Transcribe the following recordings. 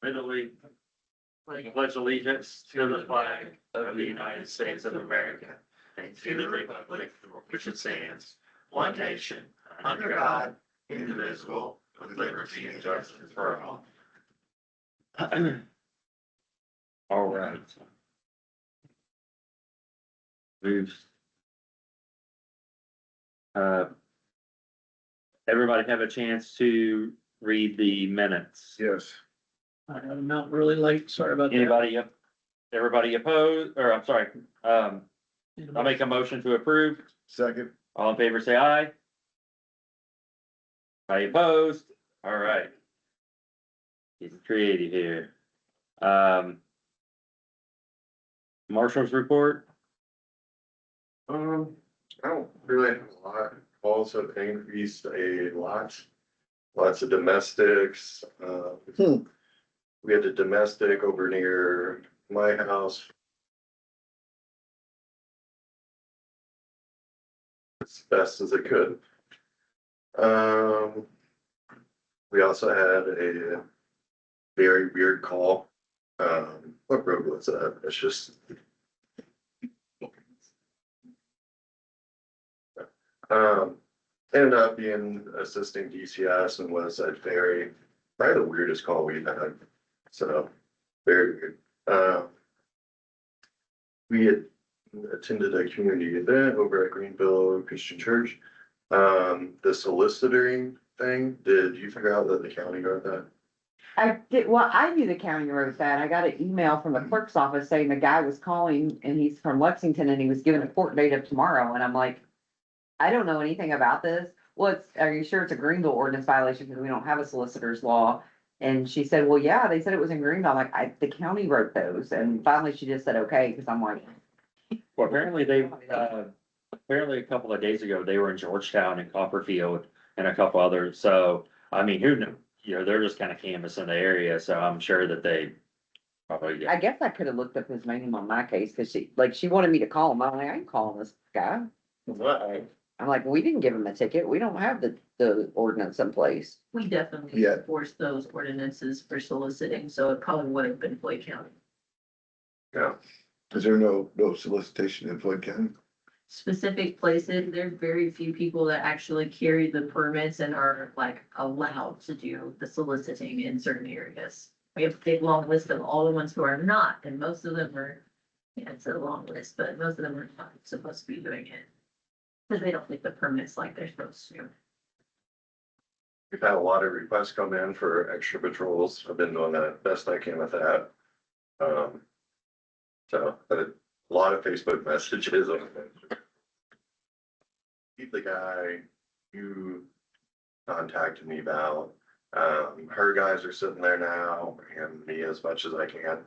Italy. Pledge allegiance to the flag of the United States of America and to the republic for which it stands, one nation, under God, indivisible, with liberty and justice for all. All right. Moves. Everybody have a chance to read the minutes. Yes. I'm not really late, sorry about that. Everybody opposed, or I'm sorry, I'll make a motion to approve. Second. All in favor, say aye. Aye opposed, all right. He's creative here. Marshall's report, I don't really have a lot. Calls have increased a lot. Lots of domestics. We had a domestic over near my house. As best as it could. We also had a very weird call. What road was that? It's just. Ended up being assisting DCS and was at Ferry. Probably the weirdest call we've had. So, very weird. We had attended a community event over at Greenville Christian Church. The soliciting thing, did you figure out that the county wrote that? I did, well, I knew the county wrote that. I got an email from the clerk's office saying the guy was calling and he's from Lexington and he was given a court date of tomorrow. And I'm like, I don't know anything about this. Well, are you sure it's a Greenville ordinance violation because we don't have a solicitor's law? And she said, well, yeah, they said it was in Greenville. I'm like, the county wrote those. And finally she just said, okay, because I'm like, well, apparently apparently a couple of days ago, they were in Georgetown and Copperfield and a couple others, so, I mean, who knew? You know, they're just kind of canvassing the area, so I'm sure that they probably. I guess I could have looked up his name on my case because she wanted me to call him. I'm like, I ain't calling this guy. I'm like, we didn't give him a ticket. We don't have the ordinance in place. We definitely Yeah. enforce those ordinances for soliciting, so it probably would have been Floyd County. Yeah. Is there no solicitation in Floyd County? Specific places, there's very few people that actually carry the permits and are like allowed to do the soliciting in certain areas. We have a big long list of all the ones who are not, and most of them are, yeah, it's a long list, but most of them are not supposed to be doing it. Because they don't get the permits like they're supposed to. We've had a lot of requests come in for extra patrols. I've been doing the best I can with that. So, but a lot of Facebook messages on it. Keep the guy you contacted me about. Her guys are sitting there now and me as much as I can,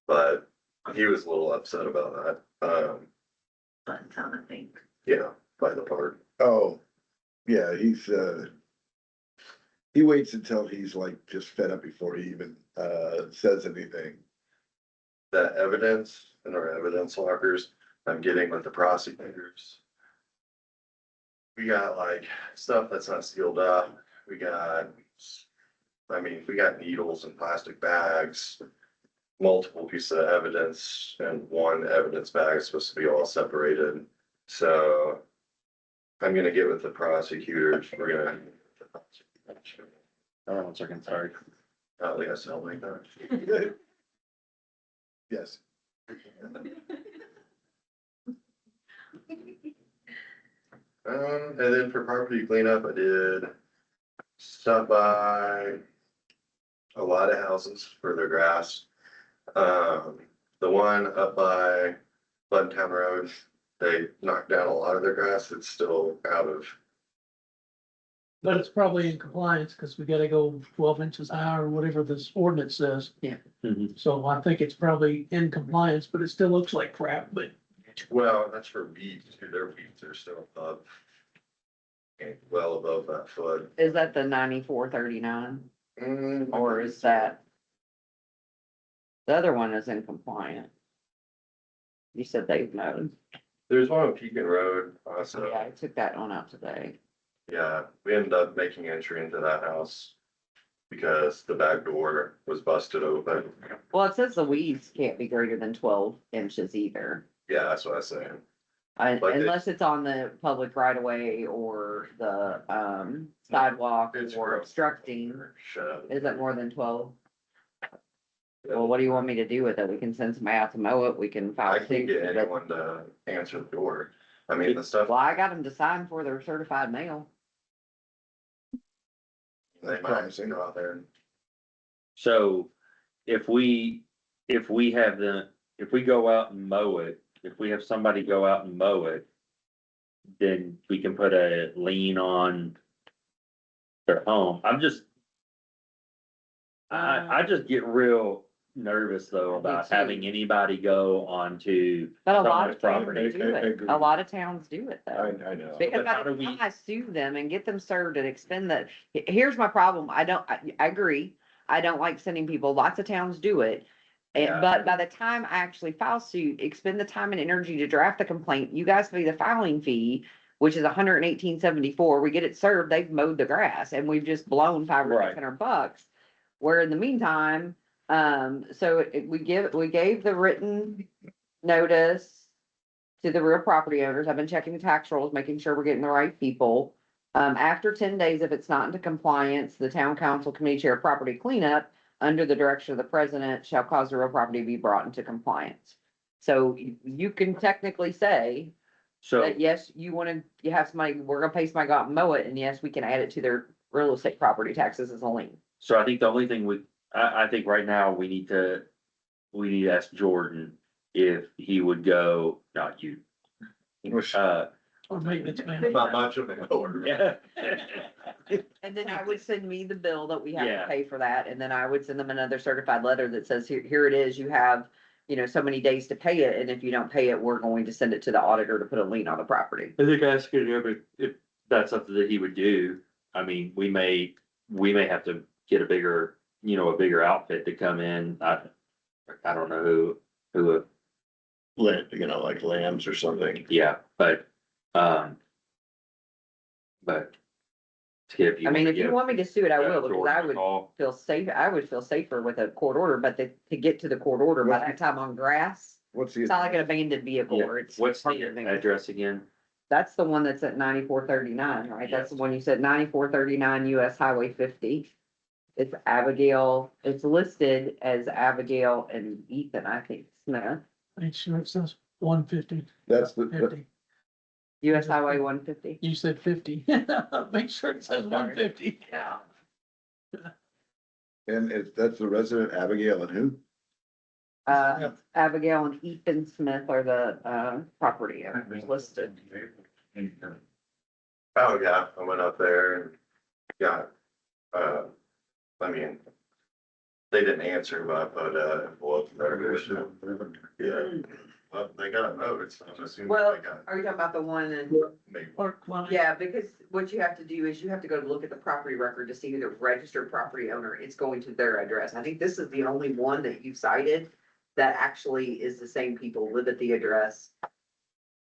but he was a little upset about that. But I think. Yeah, by the part. Oh, yeah, he waits until he's like just fed up before he even, says anything. The evidence in our evidence lockers, I'm getting with the prosecutors. We got like stuff that's not sealed up. We got needles in plastic bags, multiple pieces of evidence, and one evidence bag is supposed to be all separated. So I'm gonna get with the prosecutors. We're gonna. Hold on 1 second, sorry. At least I'll like that. Yes. And then for property cleanup, I did stop by a lot of houses for their grass. The one up by Buttontown Road, they knocked down a lot of their grass. It's still out of, But it's probably in compliance because we gotta go 12 inches high or whatever this ordinance says. Mhm. So I think it's probably in compliance, but it still looks like crap, but well, that's for weeds too. Their weeds are still above. Well above that foot. Is that the 9439 Mm, or is that? The other one is in compliant. You said they've known. There's one on Pekin Road also. Yeah, I took that one out today. Yeah, we ended up making entry into that house because the back door was busted open. Well, it says the weeds can't be greater than 12 inches either. Yeah, that's what I was saying. Like they- Unless it's on the public right of way or the, sidewalk It's or gross. obstructing. Shed. Is it more than 12? Well, what do you want me to do with it? We can send somebody out to mow it, we can file I suit. can't get but- anyone to answer the door. I mean, the stuff, Well, I got them to sign for their certified mail. they might go out there and So if we have if we go out and mow it, if we have somebody go out and mow it, then we can put a lien on their home. I just get real nervous though about too. having anybody go onto But a lot someone's of towns property. do I it. agree. A lot of towns do it I, though. I know. Because But how by the do we- time I sue them and get them served and expend that, here's my problem. I agree. I don't like sending people, lots of towns do it. Yeah. But by the time I actually file suit, expend the time and energy to draft the complaint, you guys pay the filing fee, which is $118.74. We get it served, they've mowed the grass and we've just blown Right. $500. Where in the meantime, we gave the written notice to the real property owners. I've been checking the tax rolls, making sure we're getting the right people. After 10 days, if it's not into compliance, the town council committee chair property cleanup under the direction of the president shall cause the real property to be brought into compliance. So you can technically say So, that, yes, you have somebody, we're gonna pay somebody to go out and mow it, and yes, we can add it to their real estate property taxes as a lien. so I think the only thing I think right now we need to ask Jordan if he would go, not you. Or maintenance man. not much of an order. Yeah. And then I would send me the bill that we have Yeah. to pay for that, and then I would send them another certified letter that says, here it is, you have, so many days to pay it, and if you don't pay it, we're going to send it to the auditor to put a lien on the property. I think asking him if that's something that he would do, I mean, we may have to get a bigger outfit to come in. I don't know who, Like lambs or something. yeah, but Skip, you. I mean, wanna if you give, want me to sue it, I will, because Jordan I a would call? feel safe, I would feel safer with a court order, but to get to the court order by that time on grass, What's it's not like an abandoned vehicle Yeah. or it's. What's part the of address again? That's the one that's at 9439, right? That's the one you said, 9439 US Highway 50. It's Abigail, it's listed as Abigail and Ethan, I think, Smith, Make sure it says 150, That's the, 50. US Highway 150. You said 50. Make sure it says 150. Yeah. and that's the resident Abigail and who? Abigail and Ethan Smith are the, property owners listed. Oh, yeah, I went up there and got, I mean, they didn't answer, but I put, envelope there. Yeah, well, they got a notice, so I'm assuming Well, they got are you talking about the one in? maybe. Park line. Yeah, because what you have to do is you have to go look at the property record to see who the registered property owner is going to their address. I think this is the only one that you cited that actually is the same people live at the address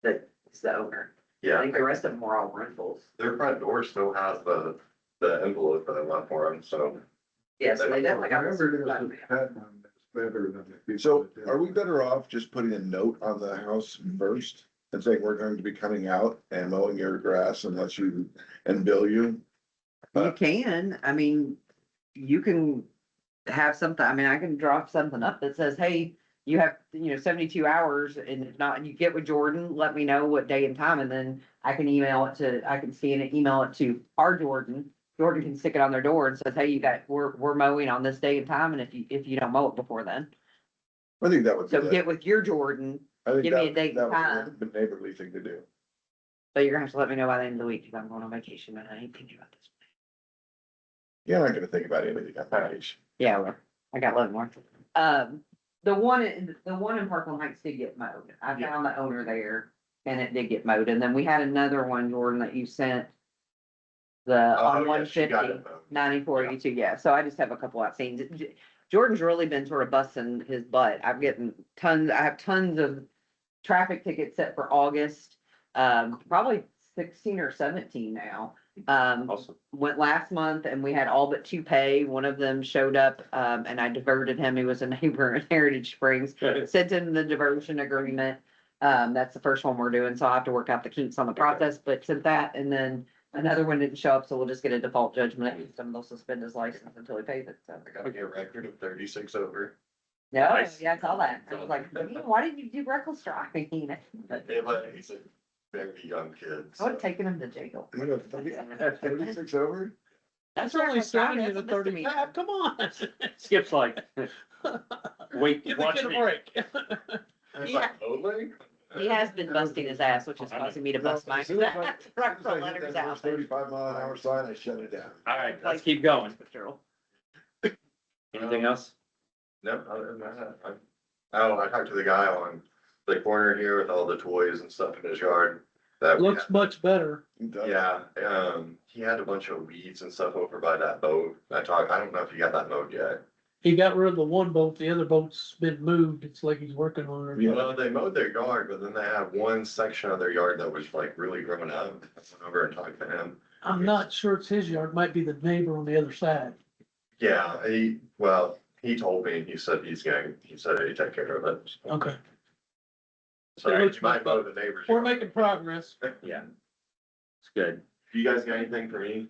that is the owner. I Yeah, think the rest of them are all rentals. their front door still has the envelope that I left for them, so. Yes, they definitely got. So are we better off just putting a note on the house first and saying we're going to be coming out and mowing your grass unless you, and bill you? You can, I mean, you can have something, I mean, I can drop something up that says, hey, you have, 72 hours, and if not, you get with Jordan, let me know what day and time, and then I can I can scan it, email it to our Jordan. Jordan can stick it on their door and says, hey, we're mowing on this day and time, and if you don't mow it before then. I think that would be, So get with your Jordan, I think give me a that, date and that time. would be the neighborly thing to do. but you're gonna have to let me know by the end of the week, because I'm going on vacation, and I ain't thinking about this. You're not gonna think about anything on vacation. Yeah, well, I got one more. The one in Parkland Heights did get mowed. I found the owner there and it did get mowed. And then we had another one, Jordan, that you sent. The, Oh, on yeah, one she got fifty, it, though. 9482, yeah. So I just have a couple outstanding. Jordan's really been sort of busting his butt. I have tons of traffic tickets set for August. Probably 16 or 17 now. Awesome. Went last month and we had all but two pay. One of them showed up, and I diverted him. He was a neighbor in Heritage Springs. Sent him the diversion agreement. That's the first one we're doing, so I'll have to work out the kinks on the process, but sent that, and then another one didn't show up, so we'll just get a default judgment against him. They'll suspend his license until he pays it, so. I gotta get a record of 36 over. No, Nice. yeah, I saw that. I was like, why didn't you do reckless driving? He's a very young kid. I would have taken him to jail. You know, 36 over? That's only reckless driving, 70 to that's a misdemeanor. 35, come on. Skip's like, wait, Give the watch kid a me. break. It's Yeah. like, Oleg? He has been busting his ass, which is causing me to bust mine. As soon as I- Write as soon as the I hit letters that out. 35-mile-an-hour sign, I shut it down. All right, let's keep going. Patrol. Anything else? No, other than that, I talked to the guy on the corner here with all the toys and stuff in his yard. That we Looks much better. It does. Yeah, he had a bunch of weeds and stuff over by that boat. I don't know if he got that mowed yet. He got rid of the one boat, the other boat's been moved, it's like he's working on it. Yeah. Well, they mowed their yard, but then they had one section of their yard that was like really grown up. I went over and talked to him. I'm not sure it's his yard, might be the neighbor on the other side. Yeah, he told me, he said he'd take care of it. Okay, So It you looks might much mow the neighbors. we're making progress. Yeah. It's good. You guys got anything for me?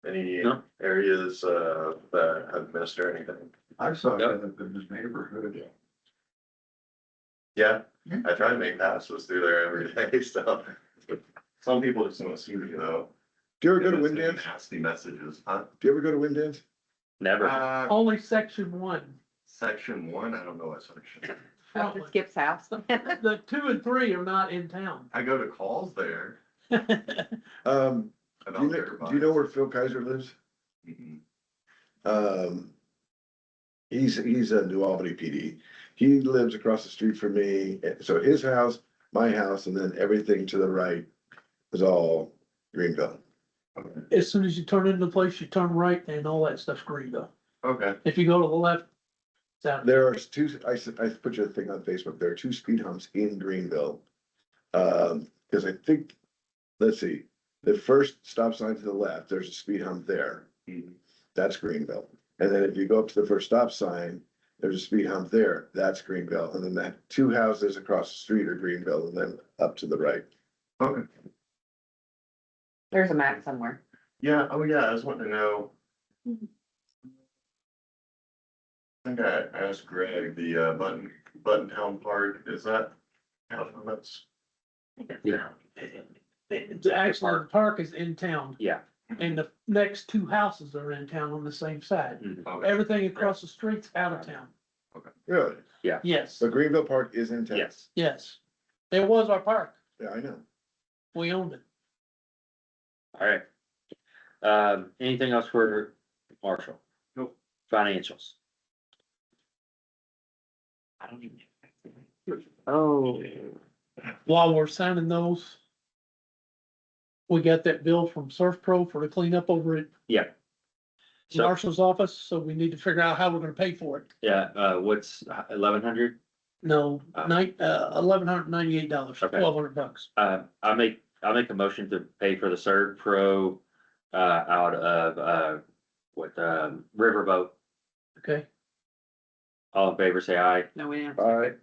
Any No. areas, that have missed or anything? I saw Yep. it in his neighborhood. Yeah, I try to make passes through there every day, so. Some people just don't see me, though. Do you ever go to It's gonna be Windance? Nasty messages, huh? Do you ever go to Windance? Never. Only section one. Section 1, I don't know what section. After Skip's house. The 2 and 3 are not in town. I go to calls there. Do about you their know, do you know where Phil Kaiser lives? Mhm. He's a New Albany PD. He lives across the street from me. So his house, my house, and then everything to the right is all Greenville. As soon as you turn into the place, you turn right and all that stuff's green though. Okay, If you go to the left, it's out. There are two, I put you a thing on Facebook. There are two speed humps in Greenville. Cause I think, let's see, the first stop sign to the left, there's a speed hump there. That's Greenville. And then if you go up to the first stop sign, there's a speed hump there. That's Greenville. And then that two houses across the street are Greenville and then up to the right. okay. There's a map somewhere. Yeah, oh yeah, I was wanting to know. I think I asked Greg, the Button Town Park, is that how that's? Yeah. It's actually, the park is in town. Yeah. And the next two houses are in town on the same side. Okay. Everything across the street's out of town. Really? Yes, So Greenville Park is in town? Yes. yes. It was our park. Yeah, I know. We owned it. All right. Anything else for Marshall? Nope. Financials. I don't even. Oh, While we're signing those, we got that bill from Surf Pro for the cleanup over at So, Marshall's office, so we need to figure out how we're gonna pay for it. yeah, what's 1,100? No, $1,198, Okay. $1,200. I'll make a motion to pay for the Surf Pro, out of, Riverboat. Okay, All in favor, say aye. no, we didn't. All right.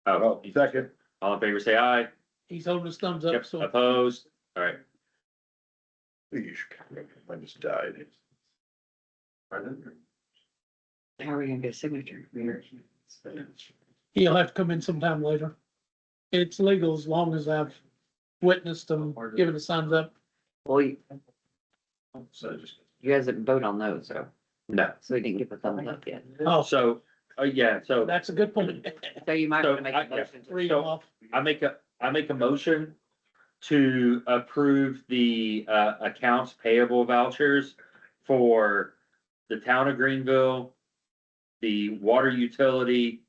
Oh, Oh, second. all in favor, say aye. he's holding his thumbs up, Yep, so opposed. All right. I just died. Pardon? How are we gonna get a signature? he'll have to come in sometime later. It's legal as long as I've witnessed him giving the thumbs up. Well, you So just. guys didn't vote on those, No. so we didn't get the thumbs up yet. Oh, So, yeah, so that's a good point. So you might So, wanna make a I- motion. to- Read them off. I make a motion to approve the accounts payable vouchers for the town of Greenville, the water utility,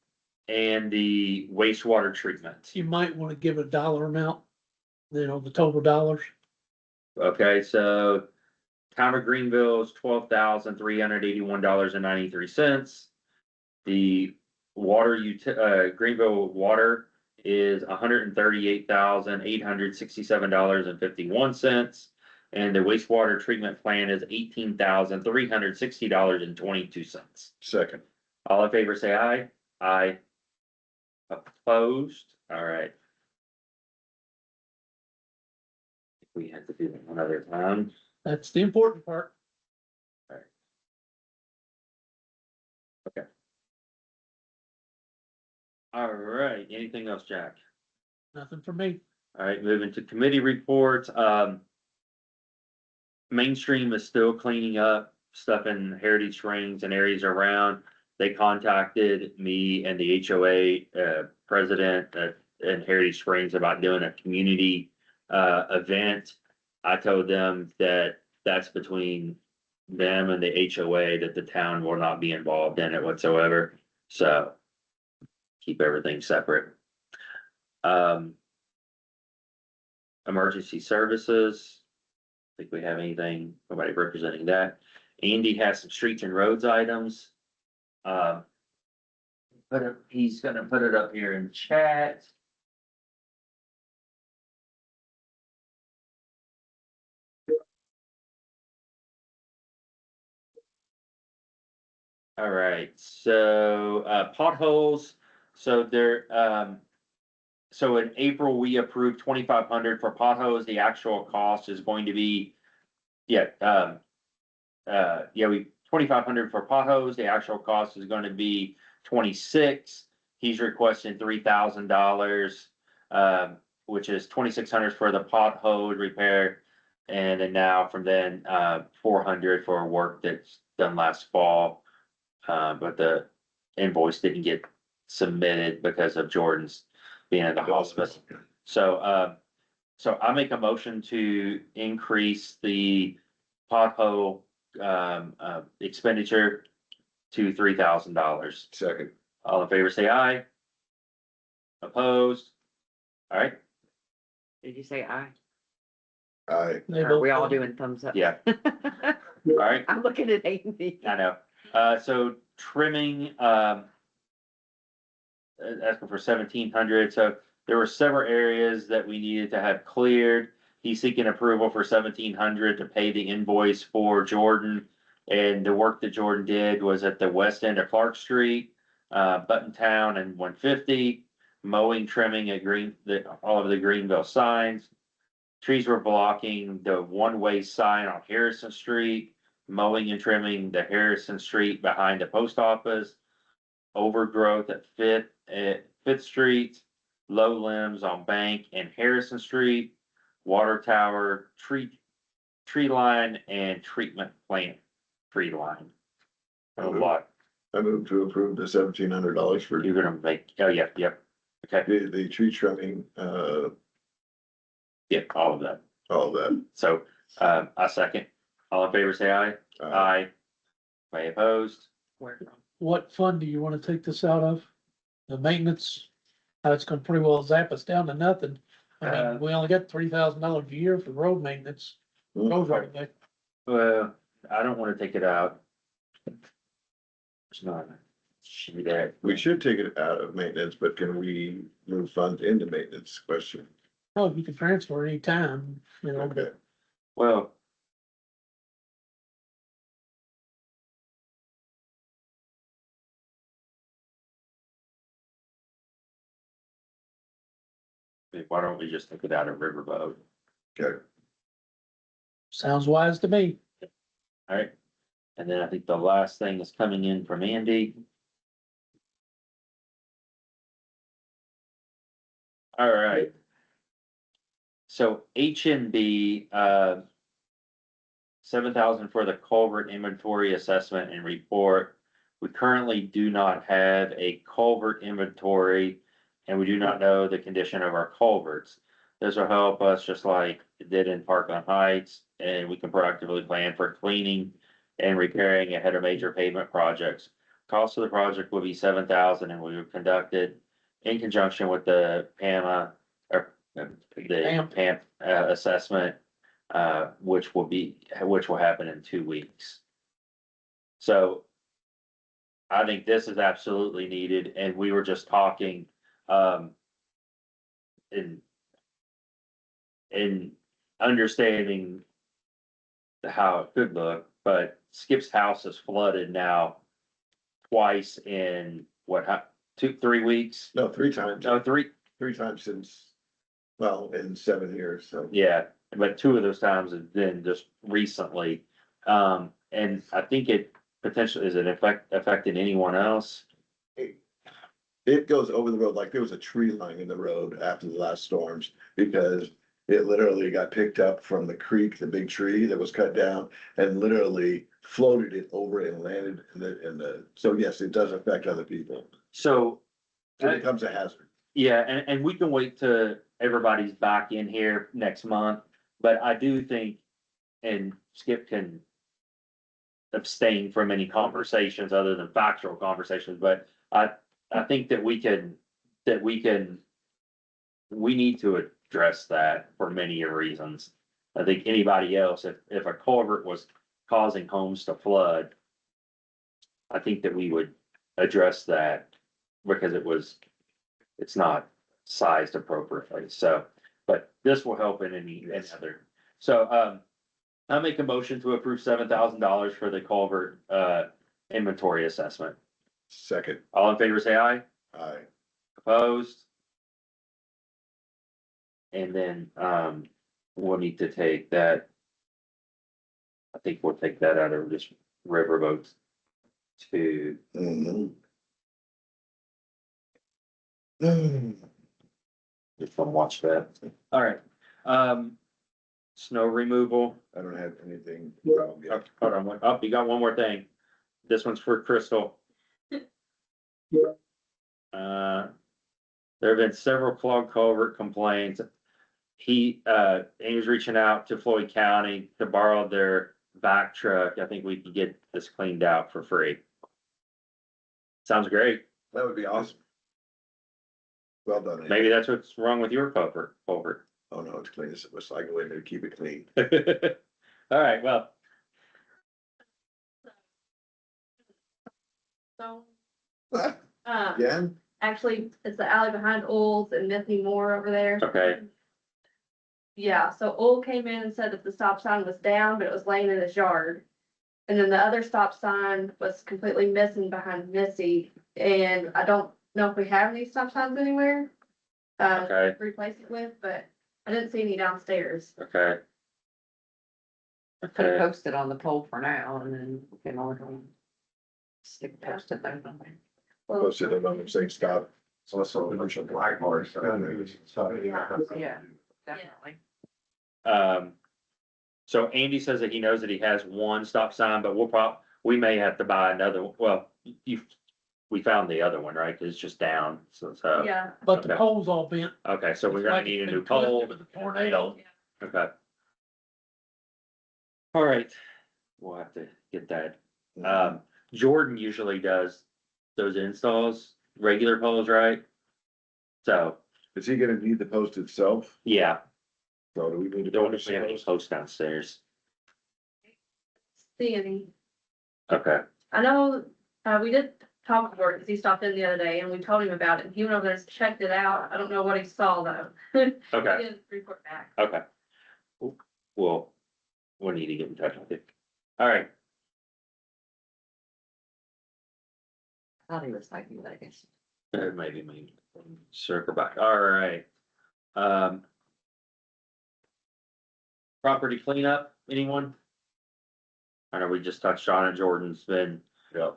and the wastewater treatment. You might wanna give a dollar amount, the total dollars. Okay, so town of Greenville is $12,381.93. The Greenville Water is $138,867.51. And the wastewater treatment plan is $18,360.22. Second. All in favor, say aye. Aye. Opposed? All right. We had to do that one other time. That's the important part. All right, anything else, Jack? Nothing for me. All right, moving to committee reports, Mainstream is still cleaning up stuff in Heritage Springs and areas around. They contacted me and the HOA, president in Heritage Springs about doing a community, event. I told them that that's between them and the HOA, that the town will not be involved in it whatsoever, so keep everything separate. Emergency services. Think we have anything, nobody representing that. Andy has some streets and roads items. He's gonna put it up here in chat. All right, so, potholes, so so in April, we approved 2,500 for potholes. The actual cost is going to be, we 2,500 for potholes. The actual cost is gonna be 26. He's requesting $3,000, which is 2,600 for the pothole repair. And then now from then, 400 for work that's done last fall. But the invoice didn't get submitted because of Jordan's being in the hospital. So, so I make a motion to increase the pothole, expenditure to $3,000. Second. All in favor, say aye. Opposed? All right, Did you say aye? Aye. They Are we both all did. doing thumbs up? yeah, all right. I'm looking at Amy. I know, so trimming, asking for 1,700, so there were several areas that we needed to have cleared. He's seeking approval for 1,700 to pay the invoice for Jordan. And the work that Jordan did was at the west end of Clark Street, Buttontown and 150, mowing, trimming at all of the Greenville signs. Trees were blocking the one-way sign on Harrison Street, mowing and trimming the Harrison Street behind the post office, overgrowth at Fifth Street, low limbs on Bank and Harrison Street, water tower, tree line, and treatment plant tree line. A lot. I move to approve the $1,700 for You're gonna make, oh, yeah, yep, okay, the tree trimming, yeah, all of that. all of that. So, I second. All in favor, say aye. Aye. Any opposed? What fund do you wanna take this out of? The maintenance? It's gonna pretty well zap us down to nothing. I mean, we only got $3,000 a year for road maintenance. Road right there. Well, I don't wanna take it out. It's not, should be there. We should take it out of maintenance, but can we move funds into maintenance? Question. Oh, you can transfer any time, you know, Okay. Well. Why don't we just take it out of Riverboat? Okay. sounds wise to me. Alright, and then I think the last thing is coming in from Andy. Alright. So HNB, 7,000 for the culvert inventory assessment and report. We currently do not have a culvert inventory, and we do not know the condition of our culverts. This will help us just like it did in Parkland Heights, and we can proactively plan for cleaning and repairing ahead of major pavement projects. Cost of the project will be 7,000, and we will conduct it in conjunction with the PAMA or the PAM assessment, which will happen in 2 weeks. So I think this is absolutely needed, and we were just talking, in understanding how it could look, but Skip's house is flooded now twice in what, 3 weeks? No, 3 times, No, 3, 3 times since, well, in 7 years, so. yeah, but 2 of those times have been just recently. And I think it potentially, is it affecting anyone else? It goes over the road, like there was a tree line in the road after the last storms, because it literally got picked up from the creek, the big tree that was cut down, and literally floated it over and landed so yes, it does affect other people. So, It becomes a hazard. yeah, and we can wait till everybody's back in here next month, but I do think, and Skip can abstain from any conversations other than factual conversations, but I think that we need to address that for many reasons. I think anybody else, if a culvert was causing homes to flood, I think that we would address that because it's not sized appropriately, so, but this will help in any other. So, I make a motion to approve $7,000 for the culvert, inventory assessment. Second, All in favor, say aye. I, Opposed? And then, we'll need to take that. I think we'll take that out of this riverboat to, mhm. just wanna watch that. All right, snow removal. I don't have anything. Oh, hold on, oh, you got one more thing. This one's for Crystal. There have been several clogged culvert complaints. He was reaching out to Floyd County to borrow their back truck. I think we can get this cleaned out for free. Sounds great. That would be awesome. Well done. Andy. Maybe that's what's wrong with your culvert. Oh, no, it's clean, it's like a way to keep it clean. All right, well, So, Again? actually, it's the alley behind Old and Mythy Moore over there. okay, Yeah, so Old came in and said that the stop sign was down, but it was laying in his yard. And then the other stop sign was completely missing behind Missy, and I don't know if we have any stop signs anywhere. Okay. To replace it with, but I didn't see any downstairs. okay. Put it Okay, posted on the pole for now and then we can order them. Stick posted there. Well, Posted it on the same stop. So it's a bunch of black marks. Yeah, definitely. so Andy says that he knows that he has one stop sign, but we may have to buy another, well, we found the other one, right? 'Cause it's just down, so, Yeah, But the Okay. pole's all bent. okay, so we're It's gonna like need a it's new been twisted pole. with a tornado. Okay. All right, we'll have to get that. Jordan usually does those installs, regular poles, right? So, Is he gonna need the post itself? yeah, So do we need to? don't have any posts downstairs. see any. Okay, I know, we did talk about it, because he stopped in the other day and we told him about it. He went over there and checked it out. I don't know what he saw though. He okay, didn't report back. okay. We'll need to get in touch with you. All right, Thought he was typing that, I guess. maybe circle back. All right. Property cleanup, anyone? I know we just touched on it. Jordan's been, Yeah.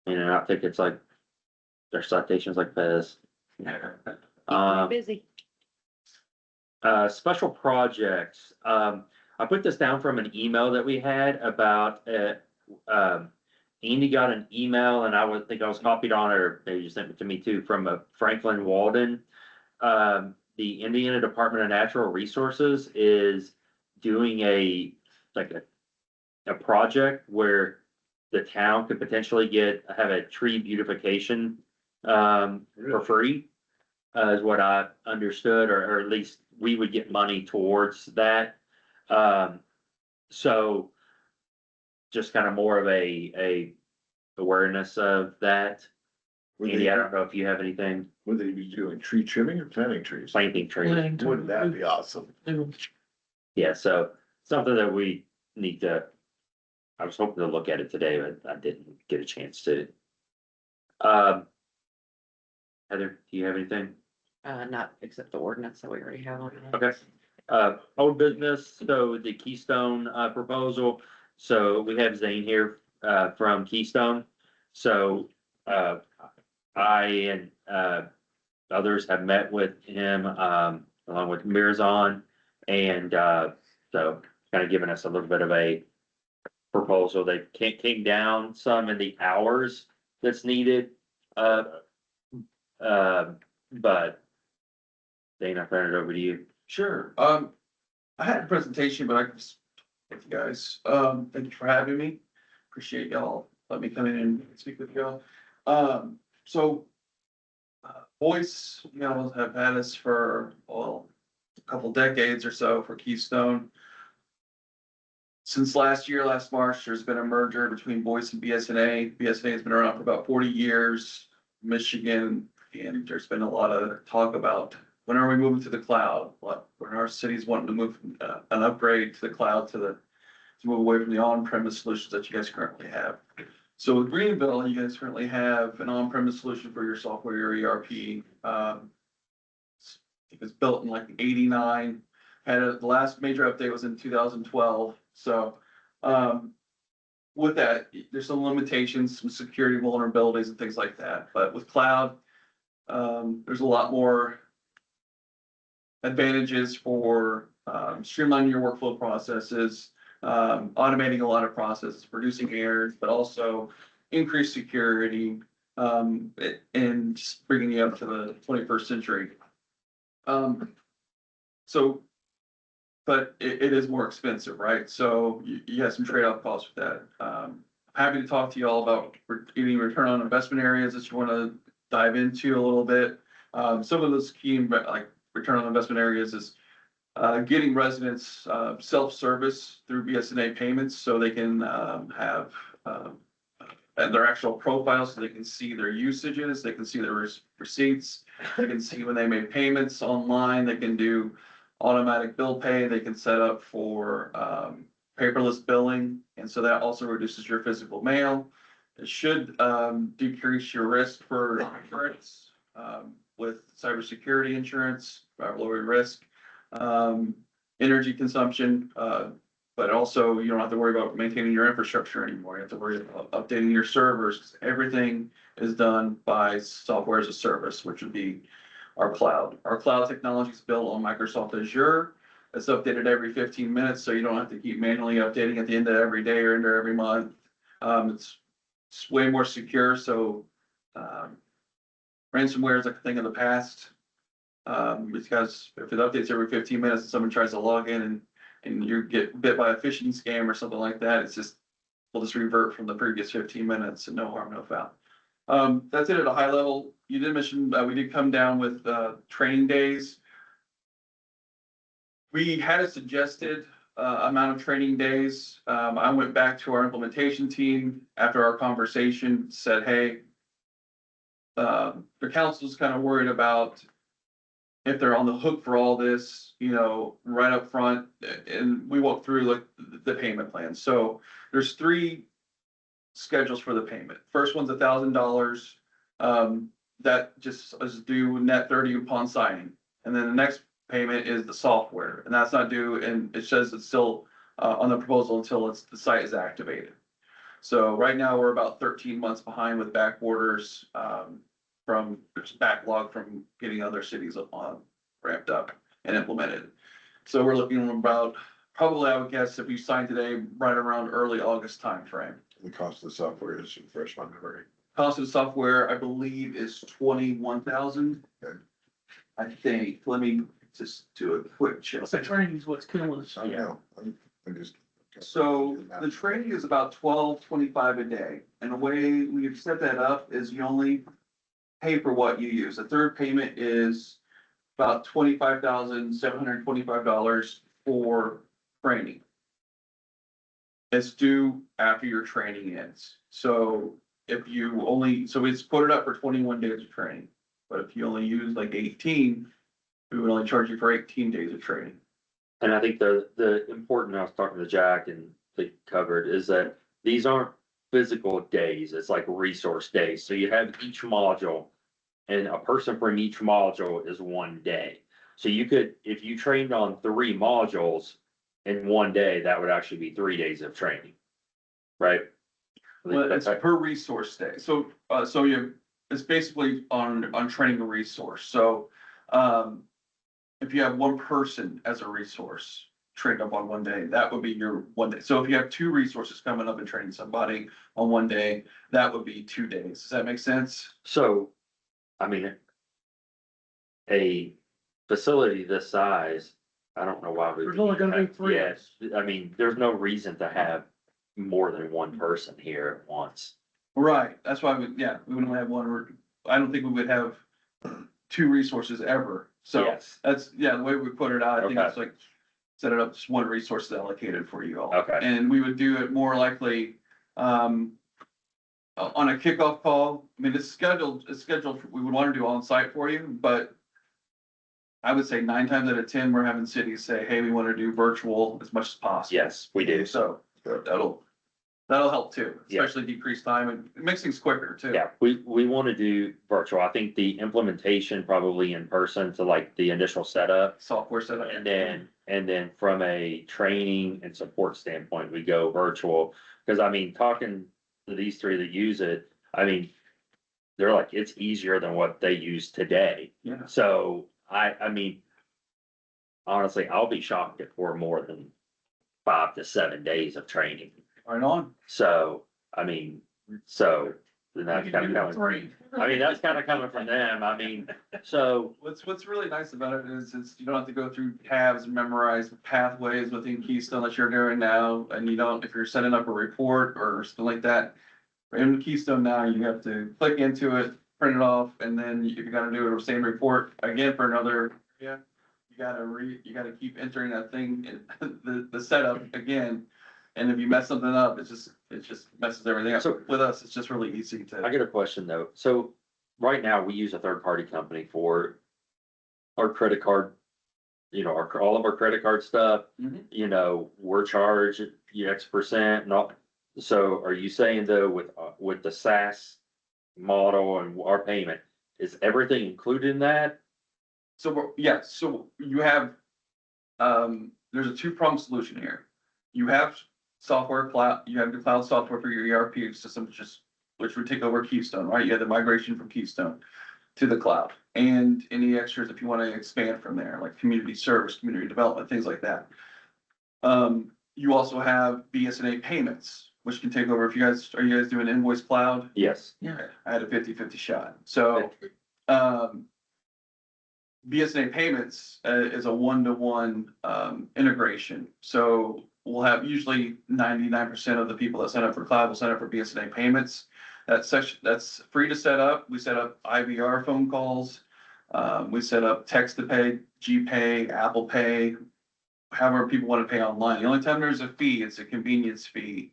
in and out tickets like, their citations like this. Busy. Special projects, I put this down from an email that we had about, Andy got an email and I would think I was copied on it, or maybe you sent it to me too, from Franklin Walden. The Indiana Department of Natural Resources is doing a project where the town could potentially have a tree beautification, for free. Is what I understood, or at least we would get money towards that. So just kind of more of a awareness of that. Andy, I don't know if you have anything, Would they be doing tree trimming or planting trees? planting trees. Planning to- Wouldn't that be awesome? do- Yeah, so something that we need to, I was hoping to look at it today, but I didn't get a chance to. Heather, do you have anything? Not except the ordinance that we already have on. Okay. Old business, so the Keystone, proposal, so we have Zane here, from Keystone. So, I and, others have met with him, along with Mirazon. And, so kind of giving us a little bit of a proposal. They came down some in the hours that's needed. But Zane, I'll turn it over to you. Sure, I had a presentation, but I can just, thank you guys, thank you for having me. Appreciate y'all, let me come in and speak with y'all. So. Boyce, you know, have had us for, well, a couple decades or so for Keystone. Since last year, last March, there's been a merger between Boyce and BSNA. BSNA has been around for about 40 years, Michigan, and there's been a lot of talk about when are we moving to the cloud? When our cities wanting to move, an upgrade to the cloud to move away from the on-premise solutions that you guys currently have. So with Greenville, you guys currently have an on-premise solution for your software, your ERP. I think it's built in like '89. The last major update was in 2012. So, with that, there's some limitations, some security vulnerabilities and things like that. But with cloud, there's a lot more advantages for streamlining your workflow processes, automating a lot of processes, reducing errors, but also increased security, and just bringing you up to the 21st century. So, but it is more expensive, right? So you have some trade-off costs with that. Happy to talk to you all about any return on investment areas that you want to dive into a little bit. Some of those key, like return on investment areas is getting residents self-service through BSNA payments so they can have their actual profiles, so they can see their usages, they can see their receipts, they can see when they made payments online, they can do automatic bill pay, they can set up for paperless billing, and so that also reduces your physical mail. It should decrease your risk for insurance with cybersecurity insurance, lower risk. Energy consumption, but also you don't have to worry about maintaining your infrastructure anymore. You have to worry about updating your servers. Everything is done by software as a service, which would be our cloud. Our cloud technology is built on Microsoft Azure. It's updated every 15 minutes, so you don't have to keep manually updating at the end of every day or end of every month. It's way more secure, so ransomware is like a thing of the past. Because if it updates every 15 minutes and someone tries to log in and you get bit by a phishing scam or something like that, we'll just revert from the previous 15 minutes and no harm, no foul. That's it at a high level. You did mention, we did come down with, training days. We had a suggested, amount of training days. I went back to our implementation team after our conversation, said, hey, the council's kind of worried about if they're on the hook for all this, you know, right up front, and we walked through like the payment plan. So there's 3 schedules for the payment. First one's $1,000. That just is due net 30 upon signing. And then the next payment is the software, and that's not due, and it says it's still on the proposal until the site is activated. So right now we're about 13 months behind with back orders, from backlog from getting other cities ramped up and implemented. So we're looking about, probably I would guess if we sign today, right around early August timeframe. The cost of the software is fresh my memory. Cost of the software, I believe, is 21,000. Okay. I think, let me just do a quick check. The training's what's killing us. I know, I'm just. So the training is about $12.25 a day, and the way we've set that up is you only pay for what you use. The third payment is about $25,725 for training. It's due after your training ends. So if you only, so it's put it up for 21 days of training, but if you only use like 18, we would only charge you for 18 days of training. And I think the important, I was talking to Jack and covered is that these aren't physical days, it's like resource days. So you have each module and a person from each module is one day. So you could, if you trained on 3 modules in one day, that would actually be 3 days of training. Right? Well, it's per resource day, so, it's basically on training a resource, so, if you have one person as a resource trained up on one day, that would be your one day. So if you have 2 resources coming up and training somebody on one day, that would be 2 days. Does that make sense? So, I mean, a facility this size, I don't know why we. There's only gonna be 3. Yes, I mean, there's no reason to have more than one person here at once. Right, that's why we wouldn't have one, I don't think we would have 2 resources ever. So Yes, that's, the way we put it out, I think Okay. it's like, set it up, just one resource is allocated for you all. Okay. And we would do it more likely, on a kickoff call. I mean, it's scheduled, we would want to do on site for you, but I would say 9 times out of 10, we're having cities say, hey, we want to do virtual as much as possible. yes, we do. So that'll help too, Yeah. especially decrease time and it makes things quicker too. Yeah, we want to do virtual. I think the implementation probably in person to like the initial setup. Software setup. And then from a training and support standpoint, we go virtual. Cause I mean, talking to these 3 that use it, I mean, they're like, it's easier than what they use today. Yeah. So I mean, honestly, I'll be shocked if we're more than 5 to 7 days of training. Right on. So, I mean, then that's You kind can of do coming, 3. I mean, that's kind of coming from them. I mean, so, What's really nice about it is you don't have to go through tabs and memorize pathways within Keystone that you're doing now. And you don't, if you're setting up a report or something like that. In Keystone now, you have to click into it, print it off, and then if you gotta do the same report again for another, you gotta keep entering that thing, in the setup again. And if you mess something up, it just messes everything up. So- With us, it's just really easy I to, get a question though. So right now we use a third party company for our credit card, all of our credit card stuff. Mhm. We're charged X%, not, so are you saying though with the SaaS model and our payment, is everything included in that? so you have, there's a 2-pronged solution here. You have software cloud, you have the cloud software for your ERP system, which would take over Keystone, right? You have the migration from Keystone to the cloud. And any extras if you want to expand from there, like community service, community development, things like that. You also have BSNA payments, which can take over are you guys doing Invoice Cloud? Yes. Okay, I had a 50-50 shot. So, BSNA payments is a 1-to-1 integration. So we'll have usually 99% of the people that sign up for cloud will sign up for BSNA payments. That's free to set up. We set up IVR phone calls. We set up text to pay, GPay, Apple Pay, however people want to pay online. The only time there's a fee, it's a convenience fee.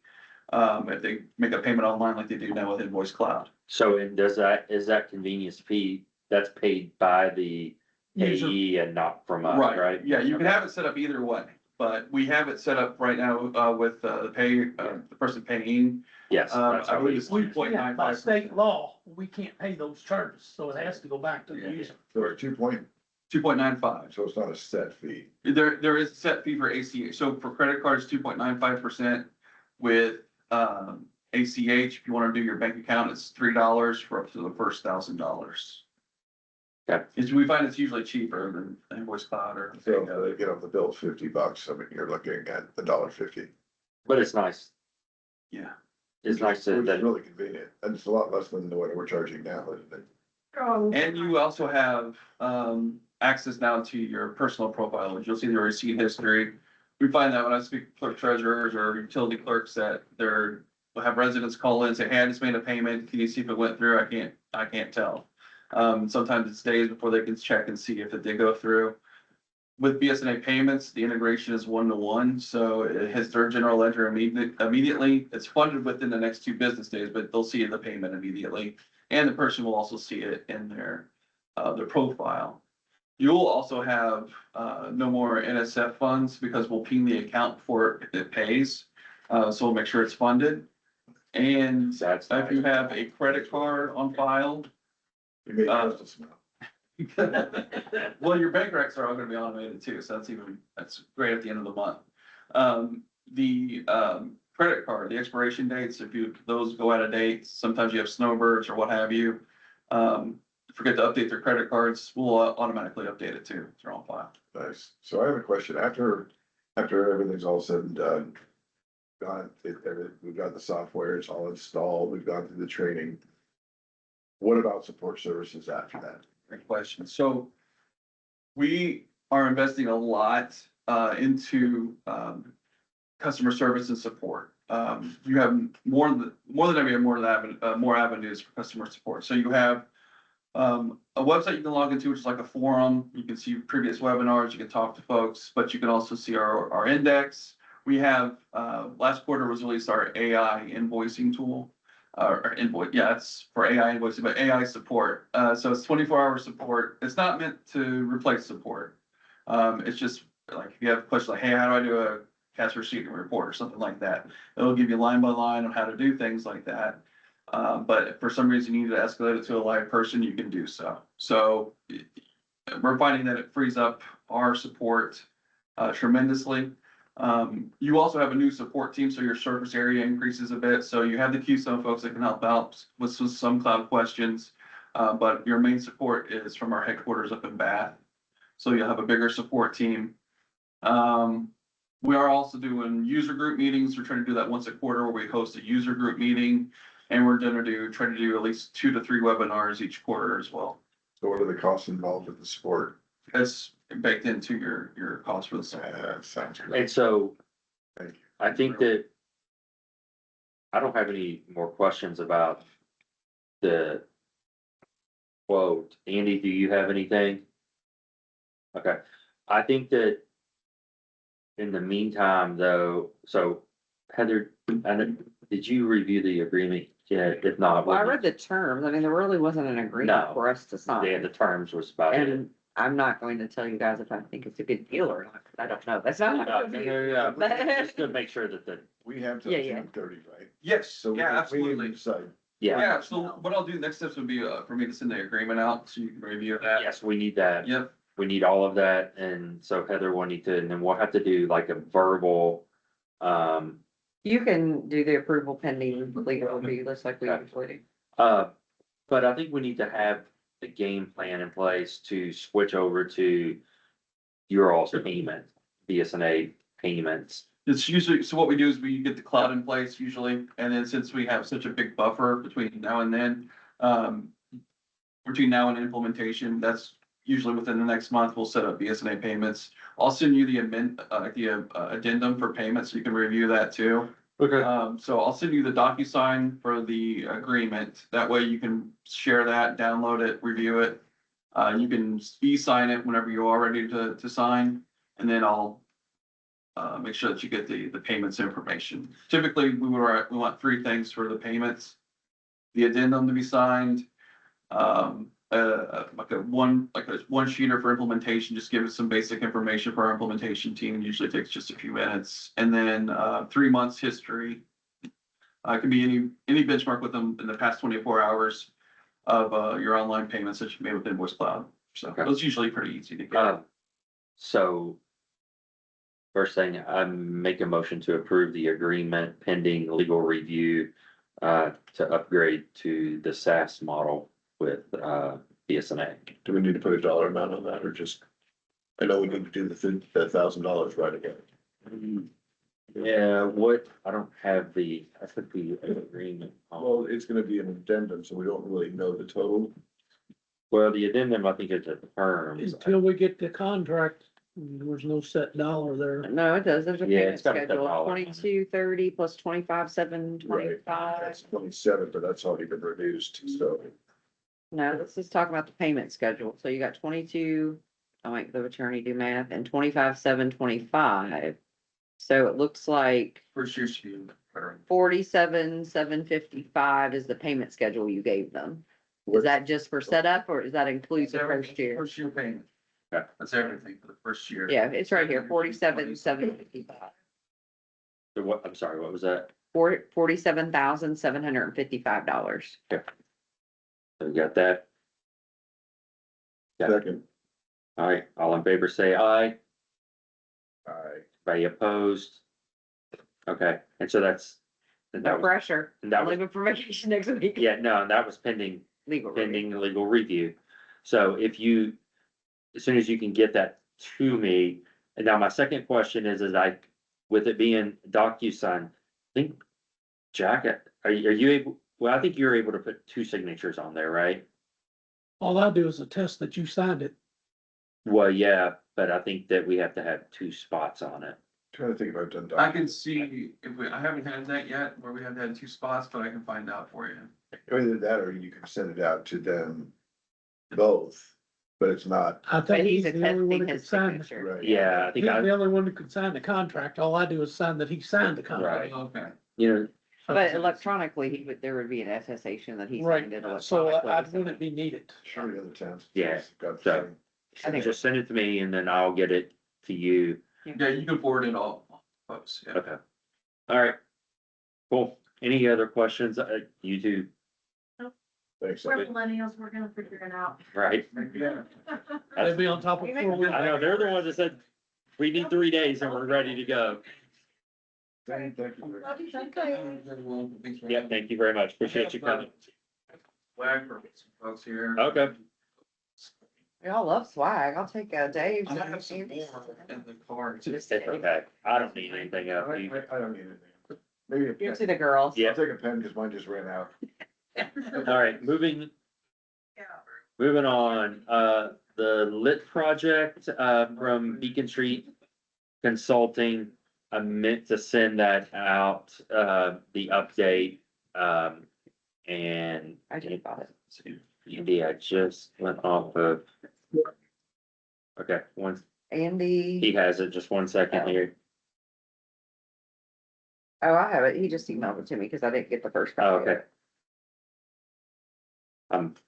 If they make a payment online like they do now with Invoice Cloud. So and is that convenience fee, that's paid by the payee and not from us, right? Yeah, you can have it set up either way, but we have it set up right now, with, the person paying. Yes. that's I how believe we- it's We can't, by 2.95%. state law, we can't pay those charges, so it has to go back to the Yeah. user. So it's 2.95. so it's not a set fee. There is a set fee for ACH. So for credit cards, 2.95% with, ACH. If you want to do your bank account, it's $3 for up to the first $1,000. Okay. We find it's usually cheaper than Invoice Cloud or. So if they get on the bill $50, I mean, you're looking at $1.50. But it's nice. Yeah. It's nice Which is that, really convenient, and it's a lot less than what we're charging now, isn't it? And you also have, access now to your personal profile, which you'll see the receipt history. We find that when I speak to clerk treasurers or utility clerks that they'll have residents call in and say, hey, I just made a payment. Can you see if it went through? I can't tell. Sometimes it's days before they can check and see if it did go through. With BSNA payments, the integration is 1-to-1, so it hits their general ledger immediately. It's funded within the next 2 business days, but they'll see the payment immediately. And the person will also see it in their profile. You'll also have, no more NSF funds because we'll ping the account before it pays. So we'll make sure it's funded. And That's if you have a credit card on file, You may trust us now. well, your bank recs are all gonna be automated too, so that's great at the end of the month. Credit card, the expiration dates, those go out of date, sometimes you have snowbirds or what have you. Forget to update their credit cards, we'll automatically update it too, if they're on file. Nice. So I have a question. After everything's all said and done, we've got the software, it's all installed, we've gone through the training. What about support services after that? Great question. So we are investing a lot into customer service and support. You have more than ever, you have more avenues for customer support. So you have a website you can log into, which is like a forum. You can see previous webinars, you can talk to folks, but you can also see our index. We have, last quarter was released our AI invoicing tool. It's for AI invoicing, but AI support. So it's 24-hour support. It's not meant to replace support. It's just like, if you have a question like, hey, how do I do a cash receipt report or something like that? It'll give you line by line on how to do things like that. But if for some reason you need to escalate it to a live person, you can do so. So we're finding that it frees up our support tremendously. You also have a new support team, so your surface area increases a bit. So you have the QSO folks that can help out with some cloud questions. But your main support is from our headquarters up in Bath. So you'll have a bigger support team. We are also doing user group meetings. We're trying to do that once a quarter where we host a user group meeting. And we're trying to do at least 2 to 3 webinars each quarter as well. So what are the costs involved with the support? That's baked into your cost for the software. Sounds great. And so Thank you. I think that I don't have any more questions about the quote. Andy, do you have anything? Okay, I think that in the meantime, though, so Heather, did you review the agreement yet? If not, Well, I read the terms. I mean, there really wasn't an agreement No. for us to yeah, sign. the terms was about it. And I'm not going to tell you guys if I think it's a good deal or not, 'cause I don't know. That's not. Just to make sure that We have till Yeah, yeah. June 30, right? Yes, So we yeah, can- we absolutely. can decide. yeah, Yeah, so what I'll do, next steps would be for me to send the agreement out so you can review that. yes, we need that. Yep, We need all of that, and so Heather will need to, and then we'll have to do like a verbal, You can do the approval pending legal review, just like we Okay. usually do. but I think we need to have the game plan in place to switch over to your all's payment, BSNA payments. it's usually, so what we do is we get the cloud in place usually, and then since we have such a big buffer between now and then, between now and implementation, that's usually within the next month, we'll set up BSNA payments. I'll send you the addendum for payments, so you can review that too. Okay. So I'll send you the DocuSign for the agreement. That way you can share that, download it, review it. You can e-sign it whenever you are ready to sign, and then I'll make sure that you get the payments information. Typically, we want 3 things for the payments. The addendum to be signed, like a one sheeter for implementation, just give us some basic information for our implementation team. Usually takes just a few minutes, and then 3 months history. It can be any benchmark with them in the past 24 hours of your online payments that you made with Invoice Cloud. So Okay. it's usually pretty easy to get. So first thing, I make a motion to approve the agreement pending legal review to upgrade to the SaaS model with BSNA. Do we need to put a dollar amount on that or just? I know we need to do the $1,000 right again. Yeah, I don't have I put the agreement Well, on. it's gonna be an addendum, so we don't really know the total. Well, the addendum, I think it's a terms. Until we get the contract, there's no set dollar there. No, it does. There's a Yeah, payment it's got a schedule, $10. 2230 plus 25,725. Right. That's 27, but that's already been reduced, so. No, let's just talk about the payment schedule. So you got 22, I'll make the attorney do math, and 25,725. So it looks like First year's fee. 47,755 is the payment schedule you gave them. Is that just for setup or is that includes the first year? First year payment. Yeah. That's everything for the first year. Yeah, it's right here, 47,755. What, I'm sorry, what was that? $47,755. So we got that. Yeah. Second, All right, all in favor, say aye. aye. Anybody opposed? Okay, and so that's. And No that was, pressure. and that I'm was, leaving for vacation next week. yeah, no, and that was pending Legal. review. pending legal review. So if you, as soon as you can get that to me, and now my second question is with it being DocuSign, I think, Jack, are you able, well, I think you're able to put two signatures on there, right? All I do is attest that you signed it. Well, yeah, but I think that we have to have two spots on it. Trying to think if I've done. I can see I haven't had that yet, where we have had two spots, but I can find out for you. Either that or you can send it out to them both, but it's not, I But think he's he's the only one attesting who could his sign. it. signature. right. Yeah, I He's think the only one who could sign the contract. All I do is sign that he signed the contract. Okay. You know, But electronically, there would be an attestation that he Right, signed it so electronically. I wouldn't be needed. How many other towns? Yeah, Got so- the same. I think- just send it to me and then I'll get it to you. Yeah, you can forward it all, folks, yeah. Okay. All right. Cool. Any other questions? You two, Thanks. We're millennials, we're gonna figure it out. right? They'd be on top of four-wheel. I know, they're the ones that said, we need 3 days and we're ready to go. Thank you. Yeah, thank you very much. Appreciate you coming. Swag for some folks here. Okay. We all love swag. I'll take Dave's. I have some more in the car. too. It's okay. I don't need anything else. I You- don't need anything. Maybe a Give pen. to the girls. Yeah. I'll take a pen because mine just ran out. All right, moving on, the lit project, from Beacon Street Consulting. I meant to send that out, the update, and. I just got it. Andy, I just went off of. Okay, he Andy, has it, just 1 second here. oh, I have it. He just emailed it to me because I didn't get the first Oh, copy. okay.